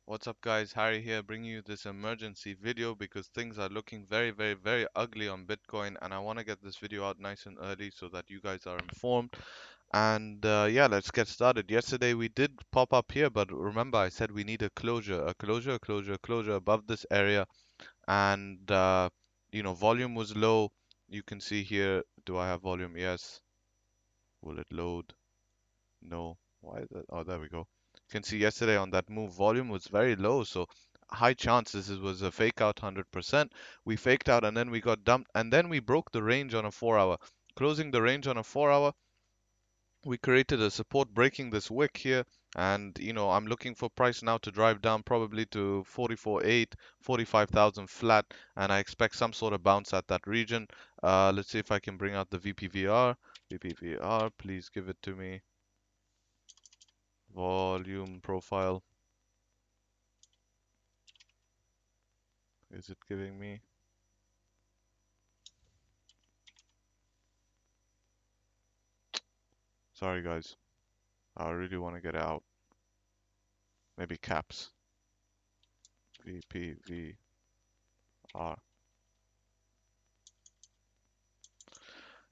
What's up guys, Harry here bringing you this emergency video because things are looking very ugly on Bitcoin and I want to get this video out nice and early so that you guys are informed. And yeah, let's get started. Yesterday we did pop up here, but remember I said we need a closure, a closure above this area. And volume was low. You can see here, do I have volume? Yes. Will it load? No. Why is that? Oh, there we go. You can see yesterday on that move, volume was very low, so high chances it was a fake out 100%. We faked out and then we got dumped, and then we broke the range on a 4 hour. Closing the range on a 4 hour, we created a support breaking this wick here, and I'm looking for price now to drive down probably to 44.8, 45,000 flat, and I expect some sort of bounce at that region. Let's see if I can bring out the VPVR. VPVR, please give it to me. Volume profile. Is it giving me? Sorry guys. I really want to get it out. Maybe caps. VPVR.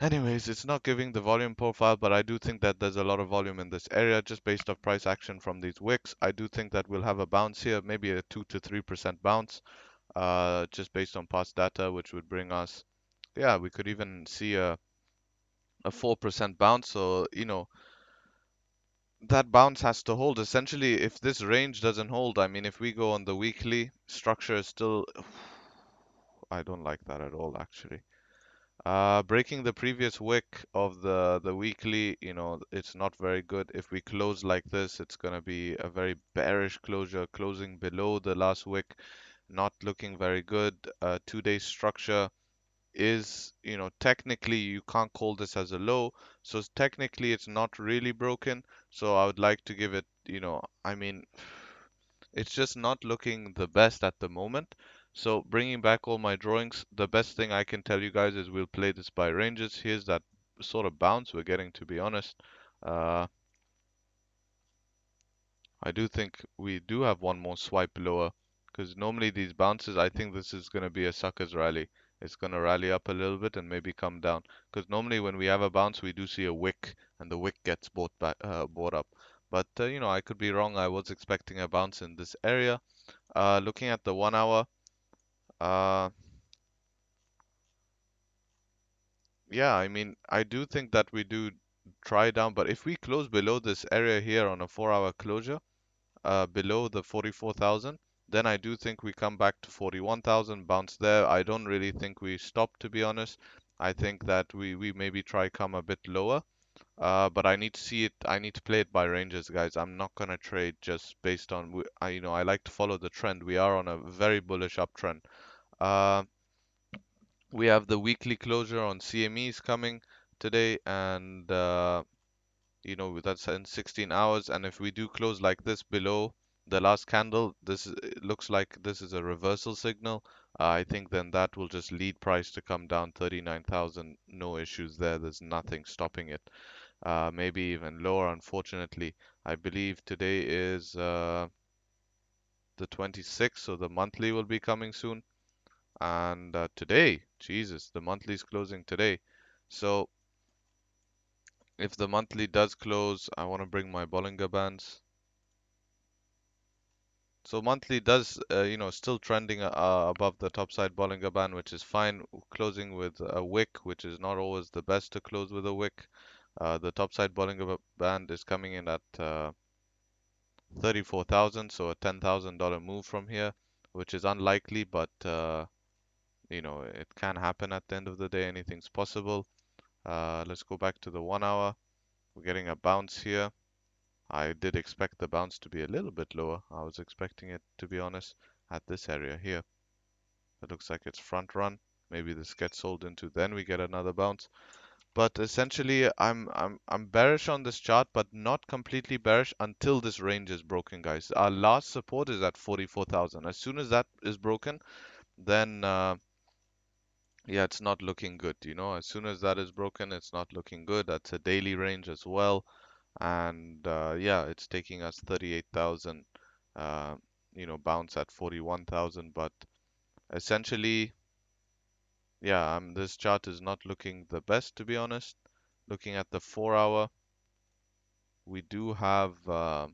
Anyways, it's not giving the volume profile, but I do think that there's a lot of volume in this area just based off price action from these wicks. I do think that we'll have a bounce here, maybe a 2 to 3% bounce, just based on past data, which would bring us, yeah, we could even see a 4% bounce. So, that bounce has to hold. Essentially, if this range doesn't hold, I mean, if we go on the weekly, structure is still, I don't like that at all, actually. Breaking the previous wick of the weekly, it's not very good. If we close like this, it's gonna be a very bearish closure, closing below the last wick, not looking very good. 2 day structure is, technically you can't call this as a low, so technically it's not really broken. So I would like to give it, I mean, it's just not looking the best at the moment. So bringing back all my drawings, the best thing I can tell you guys is we'll play this by ranges. Here's that sort of bounce we're getting, to be honest. Uh, I do think we do have one more swipe lower because normally these bounces, I think this is going to be a sucker's rally. It's going to rally up a little bit and maybe come down because normally when we have a bounce, we do see a wick and the wick gets bought back, bought up. But I could be wrong. I was expecting a bounce in this area. Looking at the 1 hour, uh, yeah, I mean, I do think that we do try down, but if we close below this area here on a 4 hour closure, below the 44,000, then I do think we come back to 41,000, bounce there. I don't really think we stop, to be honest. I think that we maybe try come a bit lower. But I need to see it. I need to play it by ranges, guys. I'm not gonna trade just based on. I like to follow the trend. We are on a very bullish uptrend. Uh, we have the weekly closure on CMEs coming today, and that's in 16 hours. And if we do close like this below the last candle, it looks like this is a reversal signal. I think then that will just lead price to come down 39,000. No issues there. There's nothing stopping it. Maybe even lower, unfortunately. I believe today is the 26th, so the monthly will be coming soon. And today, Jesus, the monthly is closing today. So if the monthly does close, I want to bring my Bollinger Bands. So monthly does, still trending above the top side Bollinger Band, which is fine. Closing with a wick, which is not always the best to close with a wick. The top side Bollinger Band is coming in at 34,000, so a $10,000 move from here, which is unlikely, but it can happen at the end of the day. Anything's possible. Let's go back to the 1 hour. We're getting a bounce here. I did expect the bounce to be a little bit lower. I was expecting it, to be honest, at this area here. It looks like it's front run. Maybe this gets sold into, then we get another bounce. But essentially, I'm bearish on this chart, but not completely bearish until this range is broken, guys. Our last support is at 44,000. As soon as that is broken, then yeah, it's not looking good. As soon as that is broken, it's not looking good. That's a daily range as well. And yeah, it's taking us 38,000. bounce at 41,000. But essentially, yeah, this chart is not looking the best, to be honest. Looking at the 4 hour, we do have, a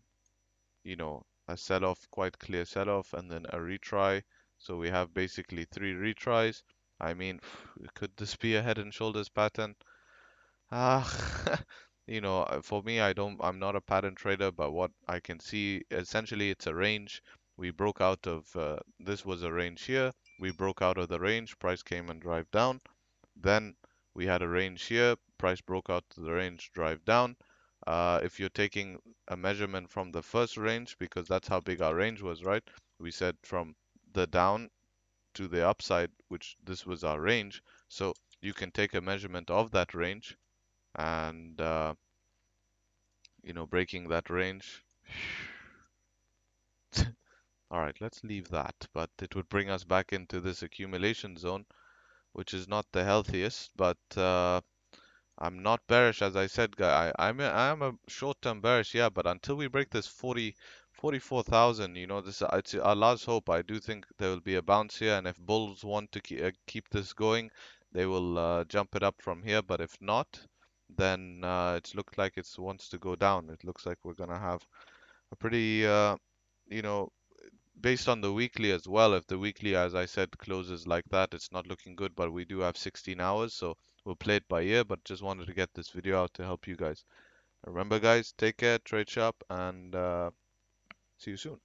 sell-off, quite clear sell-off, and then a retry. So we have basically three retries. I mean, could this be a head and shoulders pattern? Ah, for me, I'm not a pattern trader, but what I can see, essentially, it's a range. We broke out of, this was a range here. We broke out of the range, price came and drive down. Then we had a range here, price broke out to the range, drive down. If you're taking a measurement from the first range, because that's how big our range was, right? We said from the down to the upside, which this was our range. So you can take a measurement of that range and, breaking that range. All right, let's leave that, but it would bring us back into this accumulation zone, which is not the healthiest, but I'm not bearish, as I said, guy. I am a short-term bearish, yeah, but until we break this 44,000, this it's our last hope. I do think there will be a bounce here, and if bulls want to keep this going, they will jump it up from here. But if not, then it looks like it wants to go down. It looks like we're gonna have a pretty, you know, based on the weekly as well, if the weekly, as I said, closes like that, it's not looking good, but we do have 16 hours, so we'll play it by ear, but just wanted to get this video out to help you guys. Remember, guys, take care, trade sharp, and see you soon.